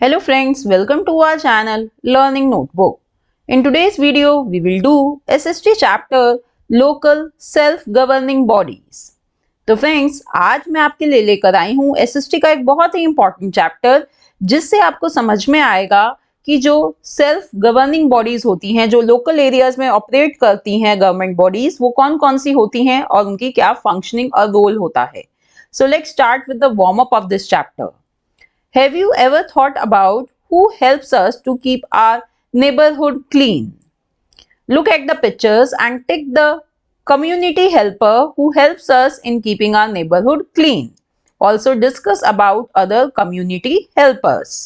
Hello friends, welcome to our channel Learning Notebook. In today's video, we will do SST chapter Local Self-Governing Bodies. तो friends, आज मैं आपके लिए लेकर आई हूँ SST का एक बहुत ही इंपॉर्टेंट चैप्टर, जिससे आपको समझ में आएगा कि जो सेल्फ गवर्निंग बॉडीज होती हैं, जो लोकल एरियाज में ऑपरेट करती हैं गवर्नमेंट बॉडीज, वो कौन कौन सी होती हैं और उनकी क्या फंक्शनिंग और रोल होता है. So let's start with the warm up of this chapter. Have you ever thought about who helps us to keep our neighborhood clean? Look at the pictures and take the community helper who helps us in keeping our neighborhood clean. Also discuss about other community helpers.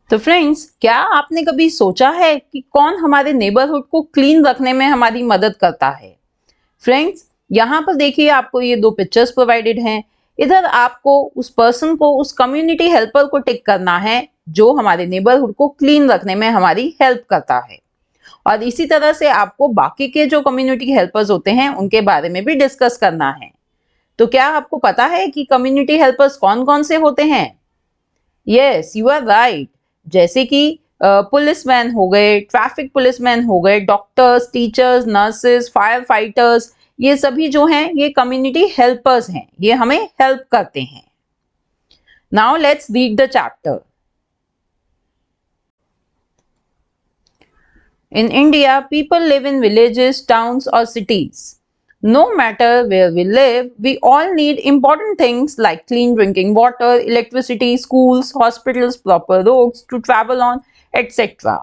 तो friends, क्या आपने कभी सोचा है कि कौन हमारे neighbourhood को क्लीन रखने में हमारी मदद करता है? फ्रेंड्स, यहाँ पर देखिए, आपको ये दो पिक्चर्स प्रोवाइडेड हैं. इधर आपको उस पर्सन को, उस कम्युनिटी हेल्पर को टिक करना है जो हमारे नेबरहुड को क्लीन रखने में हमारी हेल्प करता है. और इसी तरह से आपको बाकी के जो कम्युनिटी हेल्पर्स होते हैं उनके बारे में भी डिस्कस करना है. तो क्या आपको पता है कि कम्युनिटी हेल्पर्स कौन कौन से होते हैं? Yes, you are right. जैसे कि पुलिसमैन हो गए, ट्रैफिक पुलिसमैन हो गए, doctors, teachers, nurses, fire fighters, ये सभी जो हैं ये कम्युनिटी हेल्पर्स हैं. ये हमें हेल्प करते हैं. Now let's read the chapter. In India, people live in villages, towns or cities. No matter where we live, we all need important things like clean drinking water, electricity, schools, hospitals, proper roads to travel on, etc.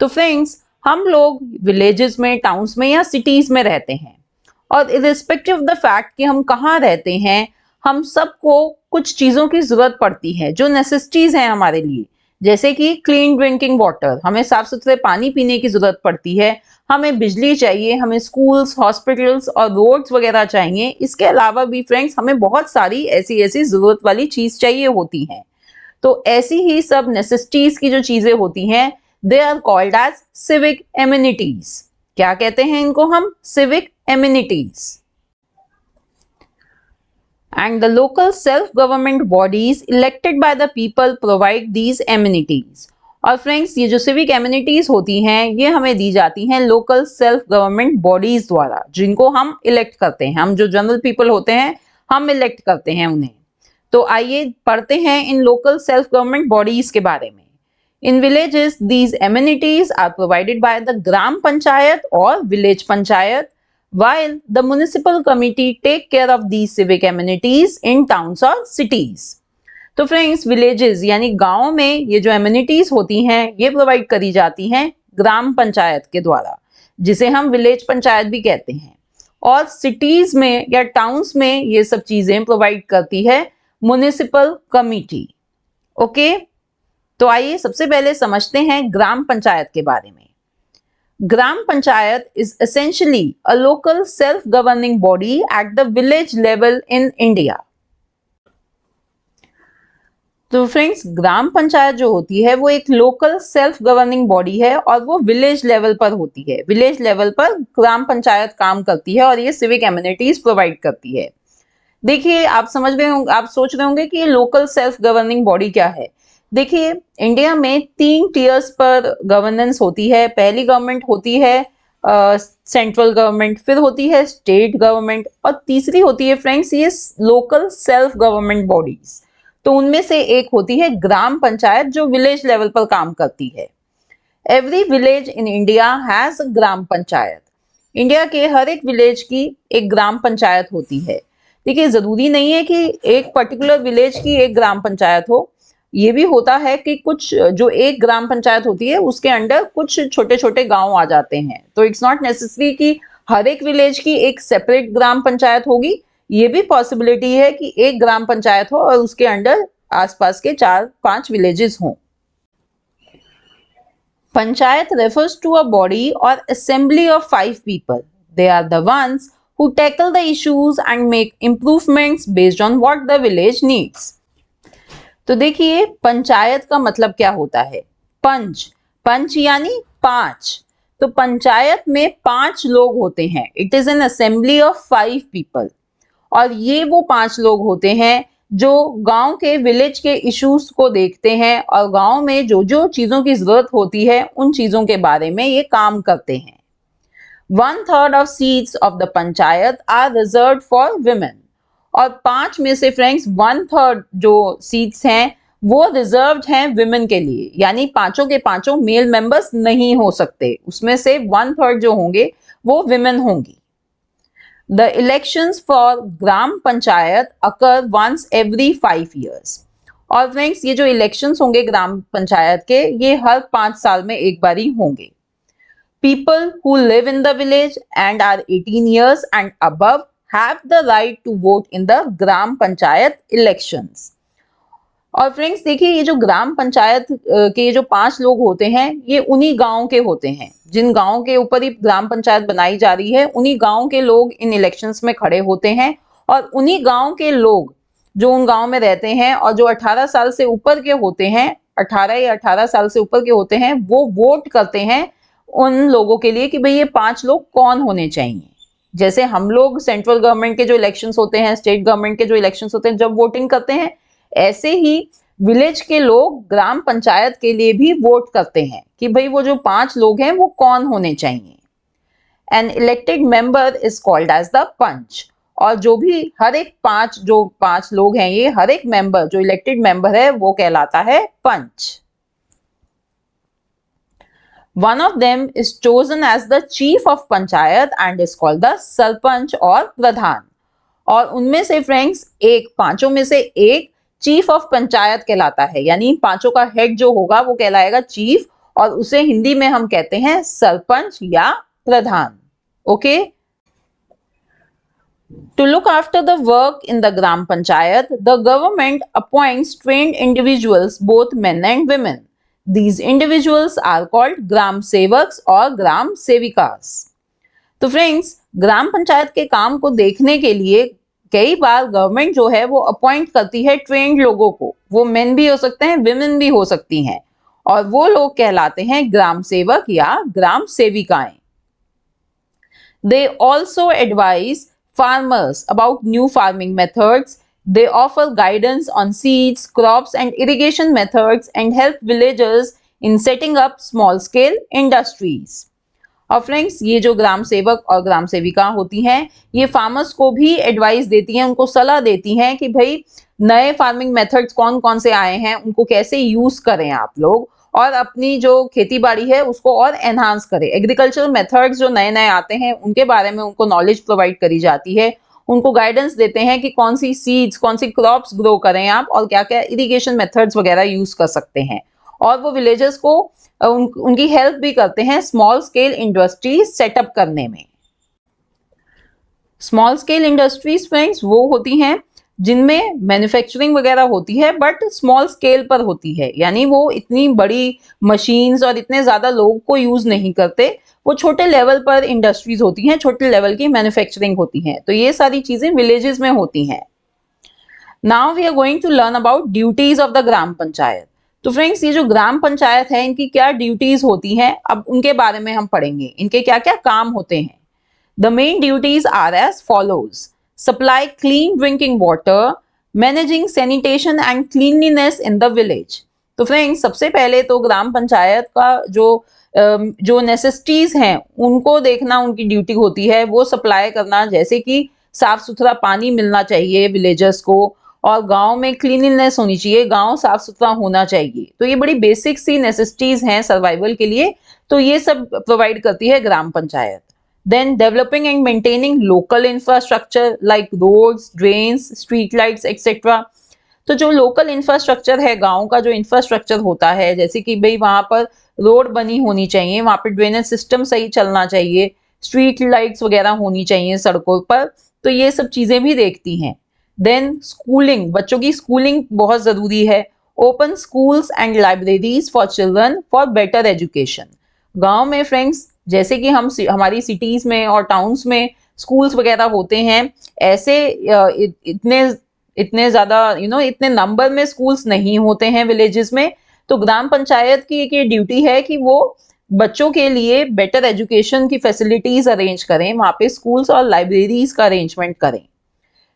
तो friends, हम लोग villages में, towns में या cities में रहते हैं, और इर्रिस्पेक्टिव ऑफ द फैक्ट कि हम कहाँ रहते हैं, हम सबको कुछ चीज़ों की ज़रूरत पड़ती है जो नेसेसिटीज़ हैं हमारे लिए. जैसे कि क्लीन ड्रिंकिंग वाटर, हमें साफ सुथरे पानी पीने की ज़रूरत पड़ती है. हमें बिजली चाहिए, हमें स्कूल्स, हॉस्पिटल्स और रोड्स वगैरह चाहिए. इसके अलावा भी फ्रेंड्स, हमें बहुत सारी ऐसी ज़रूरत वाली चीज़ चाहिए होती हैं. तो ऐसी ही सब नेसेसिटीज़ की जो चीज़ें होती हैं, they are called as civic amenities. क्या कहते हैं इनको हम? Civic amenities. And the local self-government bodies elected by the people provide these amenities. और फ्रेंड्स, ये जो सिविक एमिनिटीज होती हैं ये हमें दी जाती हैं लोकल सेल्फ गवर्नमेंट बॉडीज द्वारा, जिनको हम इलेक्ट करते हैं. हम जो जनरल पीपल होते हैं, हम इलेक्ट करते हैं उन्हें. तो आइए पढ़ते हैं इन लोकल सेल्फ गवर्नमेंट बॉडीज के बारे में. In villages, these amenities are provided by the Gram Panchayat or Village Panchayat, while the municipal committee take care of these civic amenities in towns or cities. तो friends, villages यानी गाँव में ये जो amenities होती हैं ये प्रोवाइड करी जाती हैं ग्राम पंचायत के द्वारा, जिसे हम विलेज पंचायत भी कहते हैं. और सिटीज में या टाउन्स में ये सब चीजें प्रोवाइड करती है म्युनिसिपल कमिटी. ओके, तो आइए सबसे पहले समझते हैं ग्राम पंचायत के बारे में. Gram panchayat is essentially a local self governing body at the village level in India. तो फ्रेंड्स, ग्राम पंचायत जो होती है वो एक लोकल सेल्फ गवर्निंग बॉडी है और वो विलेज लेवल पर होती है. विलेज लेवल पर ग्राम पंचायत काम करती है और ये सिविक एमिनिटीज प्रोवाइड करती है. देखिए, आप समझ रहे होंगे, आप सोच रहे होंगे कि ये लोकल सेल्फ गवर्निंग बॉडी क्या है. देखिए, इंडिया में 3 टीयर्स पर गवर्नेंस होती है. पहली गवर्नमेंट होती है सेंट्रल गवर्नमेंट, फिर होती है स्टेट गवर्नमेंट, और तीसरी होती है फ्रेंड्स ये लोकल सेल्फ गवर्नमेंट बॉडीज. तो उनमें से एक होती है ग्राम पंचायत जो विलेज लेवल पर काम करती है. Every village in India has a gram panchayat. India के हर एक विलेज की एक ग्राम पंचायत होती है. देखिए, जरूरी नहीं है कि एक पर्टिकुलर विलेज की एक ग्राम पंचायत हो. ये भी होता है कि कुछ जो एक ग्राम पंचायत होती है उसके अंडर कुछ छोटे छोटे गांव आ जाते हैं. तो इट्स नॉट नेसेसरी कि हर एक विलेज की एक सेपरेट ग्राम पंचायत होगी. ये भी पॉसिबिलिटी है कि एक ग्राम पंचायत हो और उसके अंडर आसपास के 4-5 विलेजेस हों. Panchayat refers to a body or assembly of 5 people. They are the ones who tackle the issues and make improvements based on what the village needs. तो देखिए, पंचायत का मतलब क्या होता है? पंच. पंच यानी 5. तो पंचायत में 5 लोग होते हैं. It is an assembly of 5 people. और ये वो 5 लोग होते हैं जो गांव के विलेज के इश्यूज को देखते हैं और गांव में जो जो चीजों की जरूरत होती है उन चीजों के बारे में ये काम करते हैं। 1/3 of seats of the panchayat are reserved for women। और 5 में से फ्रेंड्स 1/3 जो सीट्स हैं वो रिजर्व्ड हैं विमेन के लिए, यानी पांचों के पांचों मेल मेंबर्स नहीं हो सकते, उसमें से 1/3 जो होंगे वो विमेन होंगी। The elections for gram panchayat occur once every 5 years। और फ्रेंड्स ये जो इलेक्शंस होंगे ग्राम पंचायत के ये हर 5 साल में एक बार ही होंगे। People who live in the village and are 18 years and above have the right to vote in the gram panchayat elections। और फ्रेंड्स देखिए ये जो ग्राम पंचायत के ये जो 5 लोग होते हैं ये उन्हीं गांव के होते हैं, जिन गांव के ऊपर ही ग्राम पंचायत बनाई जा रही है उन्हीं गांव के लोग इन इलेक्शंस में खड़े होते हैं। और उन्हीं गांव के लोग जो उन गांव में रहते हैं और जो 18 साल से ऊपर के होते हैं, 18 या 18 साल से ऊपर के होते हैं, वो वोट करते हैं उन लोगों के लिए कि भाई ये 5 लोग कौन होने चाहिए। जैसे हम लोग सेंट्रल गवर्नमेंट के जो इलेक्शंस होते हैं, स्टेट गवर्नमेंट के जो इलेक्शंस होते हैं जब वोटिंग करते हैं, ऐसे ही विलेज के लोग ग्राम पंचायत के लिए भी वोट करते हैं कि भाई वो जो 5 लोग हैं वो कौन होने चाहिए। An elected member is called as the panch. और जो भी हर एक 5 लोग हैं ये हर एक मेंबर जो इलेक्टेड मेंबर है वो कहलाता है पंच। One of them is chosen as the chief of panchayat and is called the sarpanch और प्रधान। और उनमें से फ्रेंड्स एक 5 में से एक चीफ ऑफ पंचायत कहलाता है, यानी 5 का हेड जो होगा वो कहलाएगा चीफ और उसे हिंदी में हम कहते हैं सरपंच या प्रधान। Okay. To look after the work in the gram panchayat, the government appoints trained individuals, both men and women. These individuals are called ग्राम सेवक्स और ग्राम सेविकास। तो फ्रेंड्स ग्राम पंचायत के काम को देखने के लिए कई बार गवर्नमेंट जो है वो अपॉइंट करती है ट्रेंड लोगों को, वो मेन भी हो सकते हैं विमेन भी हो सकती हैं, और वो लोग कहलाते हैं ग्राम सेवक या ग्राम सेविकाएं। They also advise farmers about new farming methods. They offer guidance on seeds, crops and irrigation methods and help villagers in setting up small scale industries. और फ्रेंड्स ये जो ग्राम सेवक और ग्राम सेविका होती हैं ये फार्मर्स को भी एडवाइस देती हैं, उनको सलाह देती हैं कि भाई नए फार्मिंग मेथड्स कौन कौन से आए हैं उनको कैसे यूज करें आप लोग, और अपनी जो खेती बाड़ी है उसको और एनहांस करें। एग्रीकल्चरल मेथड्स जो नए नए आते हैं उनके बारे में उनको नॉलेज प्रोवाइड करी जाती है, उनको गाइडेंस देते हैं कि कौन सी सीड्स कौन सी क्रॉप्स ग्रो करें आप और क्या क्या इरिगेशन मेथड्स वगैरह यूज कर सकते हैं। और वो विलेजर्स को उनकी हेल्प भी करते हैं स्मॉल स्केल इंडस्ट्रीज सेटअप करने में। स्मॉल स्केल इंडस्ट्रीज फ्रेंड्स वो होती हैं जिनमें मैन्युफैक्चरिंग वगैरह होती है बट स्मॉल स्केल पर होती है, यानी वो इतनी बड़ी मशीन्स और इतने ज्यादा लोगों को यूज नहीं करते, वो छोटे लेवल पर इंडस्ट्रीज होती हैं, छोटे लेवल की मैन्युफैक्चरिंग होती है। तो ये सारी चीजें विलेजेस में होती हैं। Now we are going to learn about duties of the gram panchayat. तो फ्रेंड्स ये जो ग्राम पंचायत है इनकी क्या ड्यूटीज होती हैं अब उनके बारे में हम पढ़ेंगे, इनके क्या क्या काम होते हैं। The main duties are as follows: supply clean drinking water, managing sanitation and cleanliness in the village। तो फ्रेंड्स सबसे पहले तो ग्राम पंचायत का जो नेसेसिटीज हैं उनको देखना उनकी ड्यूटी होती है, वो सप्लाई करना, जैसे कि साफ सुथरा पानी मिलना चाहिए विलेजर्स को और गांव में क्लीनलीनेस होनी चाहिए, गांव साफ सुथरा होना चाहिए। तो ये बड़ी बेसिक सी नेसेसिटीज हैं सर्वाइवल के लिए, तो ये सब प्रोवाइड करती है gram panchayat. Then developing and maintaining local infrastructure like roads, drains, street lights, etc. तो जो लोकल इंफ्रास्ट्रक्चर है गांव का जो इंफ्रास्ट्रक्चर होता है, जैसे कि भाई वहां पर रोड बनी होनी चाहिए, वहां पर ड्रेनेज सिस्टम सही चलना चाहिए, स्ट्रीट लाइट्स वगैरह होनी चाहिए सड़कों पर, तो ये सब चीजें भी देखती हैं। देन स्कूलिंग, बच्चों की स्कूलिंग बहुत जरूरी है। Open schools and libraries for children for better education. गांव में फ्रेंड्स जैसे कि हमारी सिटीज में और टाउन्स में स्कूल्स वगैरह होते हैं, ऐसे इतने ज्यादा इतने नंबर में स्कूल्स नहीं होते हैं विलेजेस में। तो ग्राम पंचायत की एक ये ड्यूटी है कि वो बच्चों के लिए बेटर एजुकेशन की फैसिलिटीज अरेंज करें, वहां पे स्कूल्स और लाइब्रेरीज का अरेंजमेंट करें।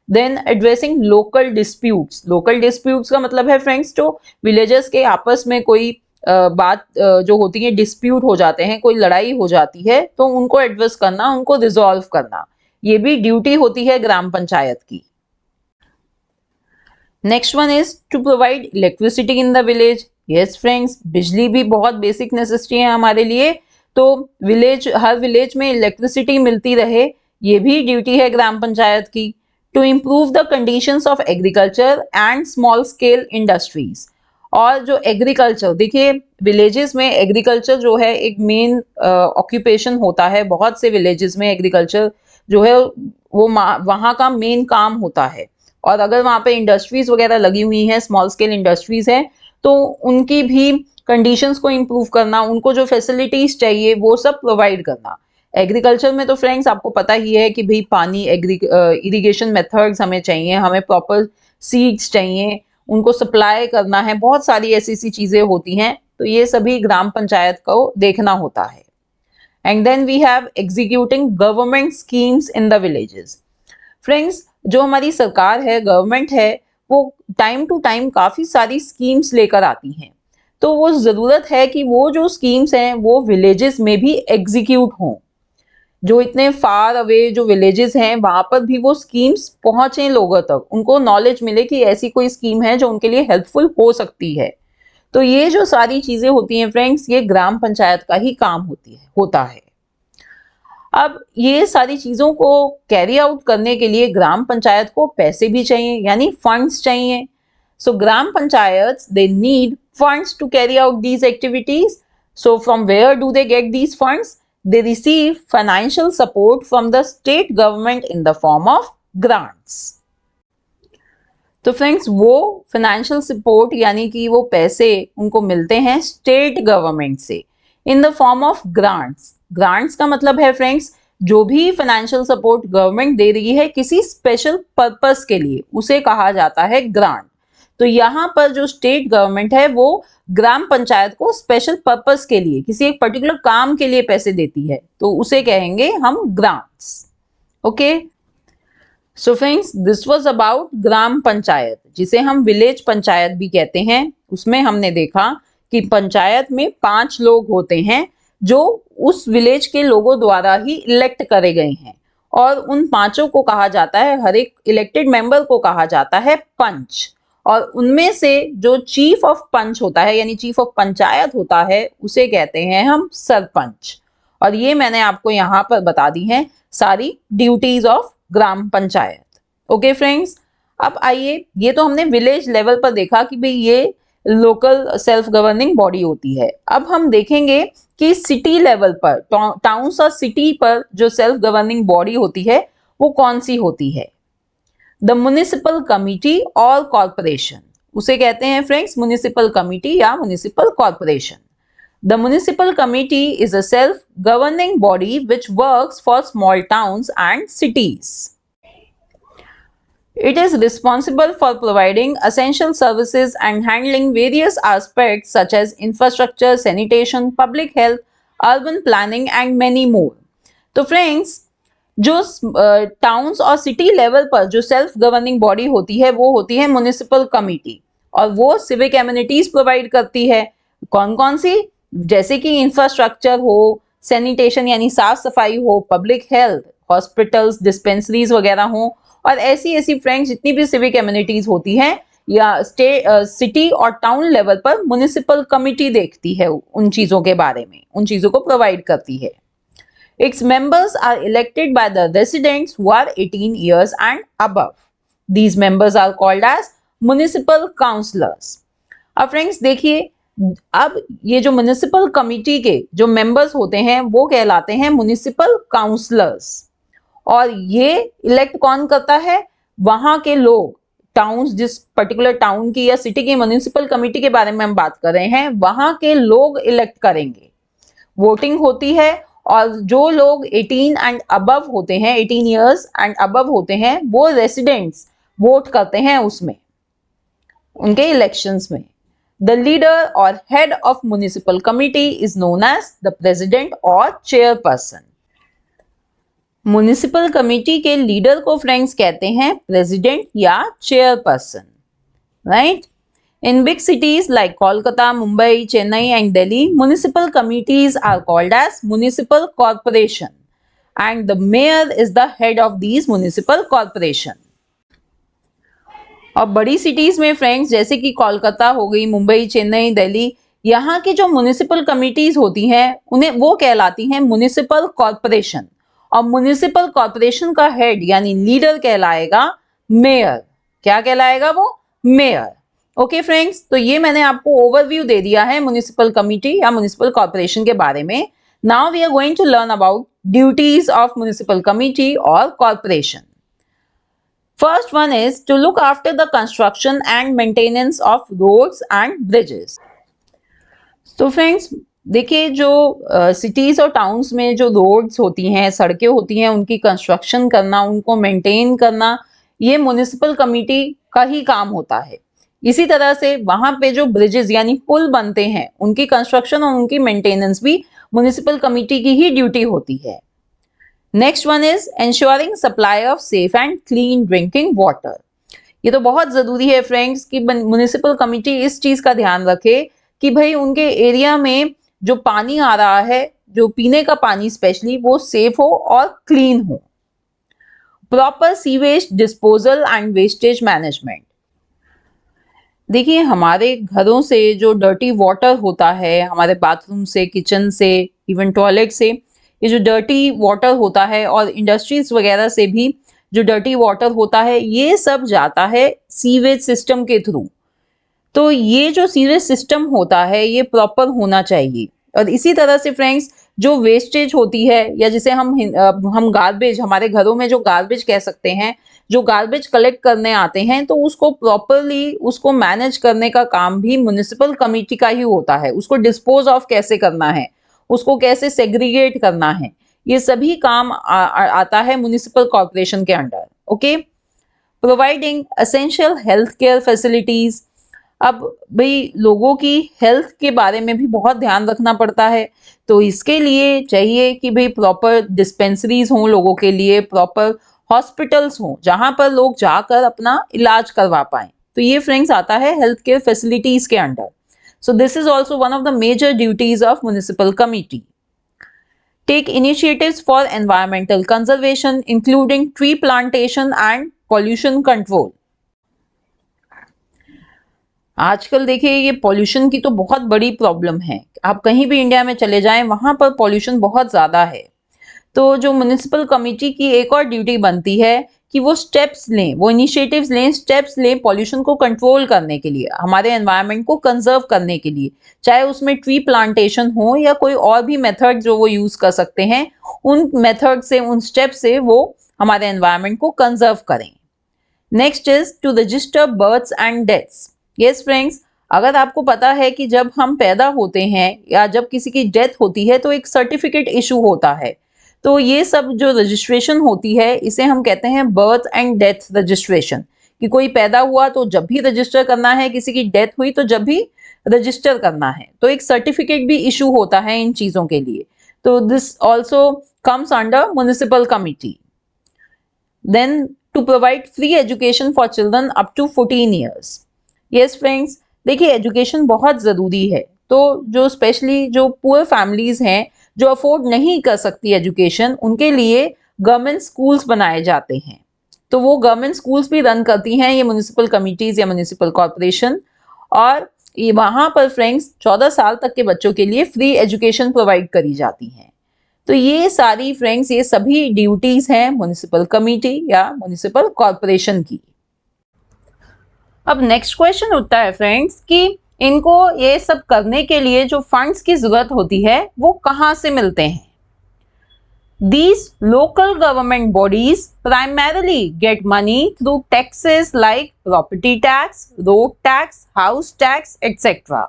Then addressing local disputes, local disputes का मतलब है फ्रेंड्स जो विलेजेस के आपस में कोई बात जो होती है डिस्प्यूट हो जाते हैं, कोई लड़ाई हो जाती है तो उनको एड्रेस करना, उनको रिजॉल्व करना, ये भी ड्यूटी होती है ग्राम पंचायत की। Next one is to provide electricity in the village. Yes friends, बिजली भी बहुत बेसिक नेसेसिटी है हमारे लिए, तो हर विलेज में इलेक्ट्रिसिटी मिलती रहे, ये भी ड्यूटी है ग्राम पंचायत की। To improve the conditions of agriculture and small scale industries, और जो एग्रीकल्चर, देखिए विलेजेस में एग्रीकल्चर जो है एक मेन ऑक्यूपेशन होता है, बहुत से विलेजेस में एग्रीकल्चर जो है वो वहाँ का मेन काम होता है, और अगर वहाँ पे इंडस्ट्रीज वगैरह लगी हुई हैं, स्मॉल स्केल इंडस्ट्रीज हैं, तो उनकी भी कंडीशंस को इम्प्रूव करना, उनको जो फैसिलिटीज चाहिए वो सब प्रोवाइड करना। एग्रीकल्चर में तो फ्रेंड्स आपको पता ही है कि भाई पानी, इरिगेशन मेथड्स हमें चाहिए, हमें प्रॉपर सीड्स चाहिए, उनको सप्लाई करना है, बहुत सारी ऐसी चीजें होती हैं, तो ये सभी ग्राम पंचायत को देखना होता है। And then we have executing government schemes in the villages. Friends, जो हमारी सरकार है, गवर्नमेंट है, वो टाइम टू टाइम काफी सारी स्कीम्स लेकर आती हैं, तो वो जरूरत है कि वो जो स्कीम्स हैं वो विलेजेस में भी एग्जीक्यूट हों, जो इतने फार अवे जो विलेजेस हैं वहां पर भी वो स्कीम्स पहुंचे लोगों तक, उनको नॉलेज मिले कि ऐसी कोई स्कीम है जो उनके लिए हेल्पफुल हो सकती है। तो ये जो सारी चीजें होती हैं फ्रेंड्स, ये ग्राम पंचायत का ही काम होता है। अब ये सारी चीजों को कैरी आउट करने के लिए ग्राम पंचायत को पैसे भी चाहिए, यानी फंड्स चाहिए। So gram panchayat they need funds to carry out these activities. So from where do they get these funds? They receive financial support from the state government in the form of grants. तो friends, वो financial support यानी कि वो पैसे उनको मिलते हैं state government से in the form of grants. Grants का मतलब है फ्रेंड्स, जो भी फाइनेंशियल सपोर्ट गवर्नमेंट दे रही है किसी स्पेशल पर्पस के लिए, उसे कहा जाता है ग्रांट। तो यहाँ पर जो स्टेट गवर्नमेंट है वो ग्राम पंचायत को स्पेशल पर्पस के लिए, किसी एक पर्टिकुलर काम के लिए पैसे देती है, तो उसे कहेंगे हम grants. Okay, so friends, this was about gram panchayat, जिसे हम विलेज पंचायत भी कहते हैं। उसमें हमने देखा कि पंचायत में 5 लोग होते हैं जो उस विलेज के लोगों द्वारा ही इलेक्ट करे गए हैं, और उन 5 को कहा जाता है, हर एक इलेक्टेड मेंबर को कहा जाता है पंच। और उनमें से जो चीफ ऑफ पंच होता है, यानी चीफ ऑफ पंचायत होता है, उसे कहते हैं हम सरपंच। और ये मैंने आपको यहाँ पर बता दी हैं सारी duties of gram panchayat. Okay friends, अब आइए, ये तो हमने विलेज लेवल पर देखा कि भाई ये लोकल सेल्फ गवर्निंग बॉडी होती है। अब हम देखेंगे कि सिटी लेवल पर, टाउन्स और सिटी पर जो सेल्फ गवर्निंग बॉडी होती है वो कौन सी होती है? द म्युनिसिपल कमिटी और कॉर्पोरेशन, उसे कहते हैं फ्रेंड्स म्युनिसिपल कमिटी या municipal corporation. The municipal committee is a self governing body which works for small towns and cities. It is responsible for providing essential services and handling various aspects such as infrastructure, sanitation, public health, urban planning and many more. तो friends, जो towns और city level पर जो self governing body होती है वो होती है म्युनिसिपल कमिटी, और वो सिविक एमिनिटीज प्रोवाइड करती है। कौन कौन सी? जैसे कि इंफ्रास्ट्रक्चर हो, सैनिटेशन यानी साफ सफाई हो, पब्लिक हेल्थ, हॉस्पिटल्स, डिस्पेंसरीज वगैरह हो, और ऐसी फ्रेंड्स जितनी भी सिविक एमिनिटीज होती हैं या सिटी और टाउन लेवल पर म्युनिसिपल कमिटी देखती है उन चीजों के बारे में, उन चीजों को प्रोवाइड करती है। Its members are elected by the residents who are 18 years and above. These members are called as municipal councillors. अब फ्रेंड्स देखिए, अब ये जो म्युनिसिपल कमिटी के जो मेंबर्स होते हैं वो कहलाते हैं म्युनिसिपल काउंसलर्स, और ये इलेक्ट कौन करता है? वहां के लोग, टाउन्स, जिस पर्टिकुलर टाउन की या सिटी की म्युनिसिपल कमिटी के बारे में हम बात कर रहे हैं, वहां के लोग इलेक्ट करेंगे। वोटिंग होती है, और जो लोग 18 एंड अबव होते हैं, 18 इयर्स एंड अबव होते हैं, वो रेसिडेंट्स वोट करते हैं उसमें, उनके इलेक्शंस में। द लीडर और head of municipal committee is known as the president और चेयरपर्सन। म्युनिसिपल कमेटी के लीडर को फ्रेंड्स कहते हैं प्रेसिडेंट या chairperson, right. In big cities like Kolkata, Mumbai, Chennai and Delhi, municipal committees are called as municipal corporation and the mayor is the head of these municipal corporation. और बड़ी cities में friends जैसे कि कोलकाता हो गई, मुंबई, चेन्नई, दिल्ली, यहाँ की जो म्युनिसिपल कमिटीज होती हैं उन्हें वो कहलाती हैं म्युनिसिपल कॉर्पोरेशन और म्युनिसिपल कॉर्पोरेशन का हेड यानी लीडर कहलाएगा मेयर। क्या कहलाएगा वो? मेयर। ओके फ्रेंड्स, तो ये मैंने आपको ओवरव्यू दे दिया है म्युनिसिपल कमिटी या म्युनिसिपल कॉर्पोरेशन के बारे में। Now we are going to learn about duties of municipal committee और corporation. First one is to look after the construction and maintenance of roads and bridges. तो friends देखिए, जो cities और towns में जो रोड्स होती हैं, सड़कें होती हैं, उनकी कंस्ट्रक्शन करना, उनको मेंटेन करना, ये म्युनिसिपल कमिटी का ही काम होता है। इसी तरह से वहां पे जो ब्रिजेस यानी पुल बनते हैं, उनकी कंस्ट्रक्शन और उनकी मेंटेनेंस भी म्युनिसिपल कमिटी की ही ड्यूटी होती है। Next one is ensuring supply of safe and clean drinking water. ये तो बहुत जरूरी है फ्रेंड्स कि म्युनिसिपल कमिटी इस चीज का ध्यान रखे कि भाई उनके एरिया में जो पानी आ रहा है, जो पीने का पानी स्पेशली, वो सेफ हो और क्लीन हो। Proper sewage disposal and wastage management. देखिए, हमारे घरों से जो डर्टी वाटर होता है, हमारे बाथरूम से, किचन से, इवन टॉयलेट से, ये जो डर्टी वाटर होता है और इंडस्ट्रीज वगैरह से भी जो डर्टी वाटर होता है, ये सब जाता है सीवेज सिस्टम के थ्रू। तो ये जो सीवेज सिस्टम होता है ये प्रॉपर होना चाहिए। और इसी तरह से फ्रेंड्स जो वेस्टेज होती है या जिसे हम गार्बेज, हमारे घरों में जो गार्बेज कह सकते हैं, जो गार्बेज कलेक्ट करने आते हैं, तो उसको प्रॉपरली उसको मैनेज करने का काम भी म्युनिसिपल कमिटी का ही होता है। उसको डिस्पोज ऑफ कैसे करना है, उसको कैसे सेग्रीगेट करना है, ये सभी काम आता है म्युनिसिपल कॉर्पोरेशन के under. Okay. Providing essential health care facilities. अब भाई लोगों की हेल्थ के बारे में भी बहुत ध्यान रखना पड़ता है, तो इसके लिए चाहिए कि भाई प्रॉपर डिस्पेंसरीज हों लोगों के लिए, प्रॉपर हॉस्पिटल्स हों जहां पर लोग जाकर अपना इलाज करवा पाएं। तो ये फ्रेंड्स आता है हेल्थ केयर फैसिलिटीज के under. So this is also one of the major duties of municipal committee. Take initiatives for environmental conservation including tree plantation and pollution control. आजकल देखिए ये पॉल्यूशन की तो बहुत बड़ी प्रॉब्लम है। आप कहीं भी इंडिया में चले जाएं, वहां पर पॉल्यूशन बहुत ज़्यादा है। तो जो म्युनिसिपल कमिटी की एक और ड्यूटी बनती है कि वो स्टेप्स लें, वो इनिशिएटिव्स लें, स्टेप्स लें पॉल्यूशन को कंट्रोल करने के लिए, हमारे एनवायरनमेंट को कंजर्व करने के लिए, चाहे उसमें ट्री प्लांटेशन हो या कोई और भी मेथड जो वो यूज़ कर सकते हैं, उन मेथड से, उन स्टेप से वो हमारे एनवायरनमेंट को कंजर्व करें। Next is to register births and deaths. Yes friends, अगर आपको पता है कि जब हम पैदा होते हैं या जब किसी की डेथ होती है तो एक सर्टिफिकेट इशू होता है। तो ये सब जो रजिस्ट्रेशन होती है इसे हम कहते हैं बर्थ एंड डेथ रजिस्ट्रेशन, कि कोई पैदा हुआ तो जब भी रजिस्टर करना है, किसी की डेथ हुई तो जब भी रजिस्टर करना है। तो एक सर्टिफिकेट भी इशू होता है इन चीज़ों के लिए। तो this also comes under municipal committee. Then to provide free education for children up to 14 years. Yes friends, देखिए एजुकेशन बहुत ज़रूरी है। तो जो स्पेशली जो पुअर फैमिलीज़ हैं जो अफोर्ड नहीं कर सकती एजुकेशन, उनके लिए गवर्नमेंट स्कूल्स बनाए जाते हैं। तो वो गवर्नमेंट स्कूल्स भी रन करती हैं ये म्युनिसिपल कमिटीज़ या म्युनिसिपल कॉर्पोरेशन। और ये वहाँ पर फ्रेंड्स 14 साल तक के बच्चों के लिए फ्री एजुकेशन प्रोवाइड करी जाती हैं। तो ये सारी फ्रेंड्स, ये सभी ड्यूटीज़ हैं म्युनिसिपल कमिटी या म्युनिसिपल कॉर्पोरेशन की। अब नेक्स्ट क्वेश्चन उठता है फ्रेंड्स कि इनको ये सब करने के लिए जो फंड्स की जरूरत होती है वो कहाँ से मिलते हैं। These local government bodies primarily get money through taxes like property tax, road tax, house tax, etc.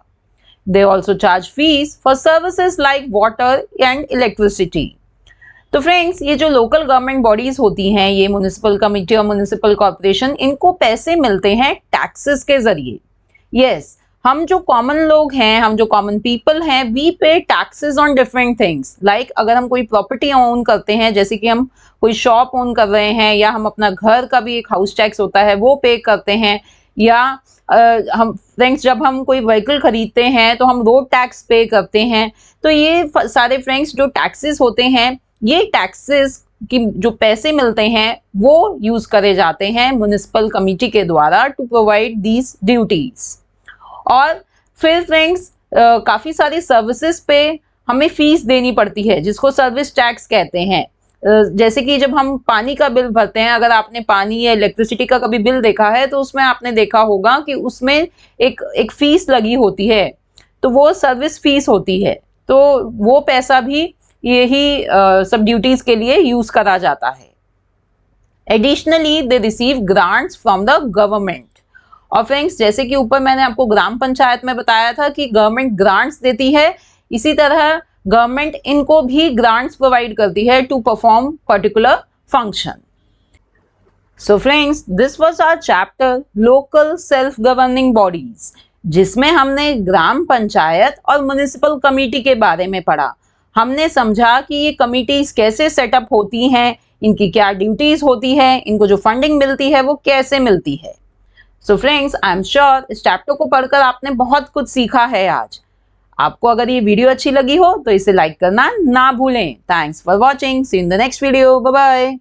They also charge fees for services like water and electricity. तो फ्रेंड्स, ये जो लोकल गवर्नमेंट बॉडीज होती हैं, ये municipal committee और municipal corporation, इनको पैसे मिलते हैं टैक्सेस के जरिए। यस, हम जो कॉमन लोग हैं, हम जो कॉमन पीपल हैं, वी पे taxes on different things. Like अगर हम कोई प्रॉपर्टी ओन करते हैं, जैसे कि हम कोई शॉप ओन कर रहे हैं, या हम अपना घर का भी एक हाउस टैक्स होता है वो पे करते हैं, या हम फ्रेंड्स जब हम कोई व्हीकल खरीदते हैं तो हम रोड टैक्स पे करते हैं। तो ये सारे फ्रेंड्स जो टैक्सेस होते हैं, ये टैक्सेस कि जो पैसे मिलते हैं वो यूज करे जाते हैं म्युनिसिपल कमेटी के द्वारा टू प्रोवाइड दीज ड्यूटीज। और फिर फ्रेंड्स काफ़ी सारी सर्विसेज पे हमें फीस देनी पड़ती है, जिसको सर्विस टैक्स कहते हैं। जैसे कि जब हम पानी का बिल भरते हैं, अगर आपने पानी या इलेक्ट्रिसिटी का कभी बिल देखा है तो उसमें आपने देखा होगा कि उसमें एक फीस लगी होती है, तो वो सर्विस फीस होती है। तो वो पैसा भी यही सब ड्यूटीज के लिए यूज करा जाता है। Additionally they receive grants from the government. और फ्रेंड्स जैसे कि ऊपर मैंने आपको ग्राम पंचायत में बताया था कि गवर्नमेंट ग्रांट्स देती है, इसी तरह गवर्नमेंट इनको भी ग्रांट्स प्रोवाइड करती है to perform particular function. So friends this was our chapter local self governing bodies, जिसमें हमने ग्राम पंचायत और म्युनिसिपल कमेटी के बारे में पढ़ा। हमने समझा कि ये कमिटीज कैसे सेटअप होती हैं, इनकी क्या ड्यूटीज होती है, इनको जो फंडिंग मिलती है वो कैसे मिलती है। So friends I am sure इस चैप्टर को पढ़कर आपने बहुत कुछ सीखा है आज। आपको अगर ये वीडियो अच्छी लगी हो तो इसे लाइक करना ना भूलें। Thanks for watching, see you in the next video, bye bye.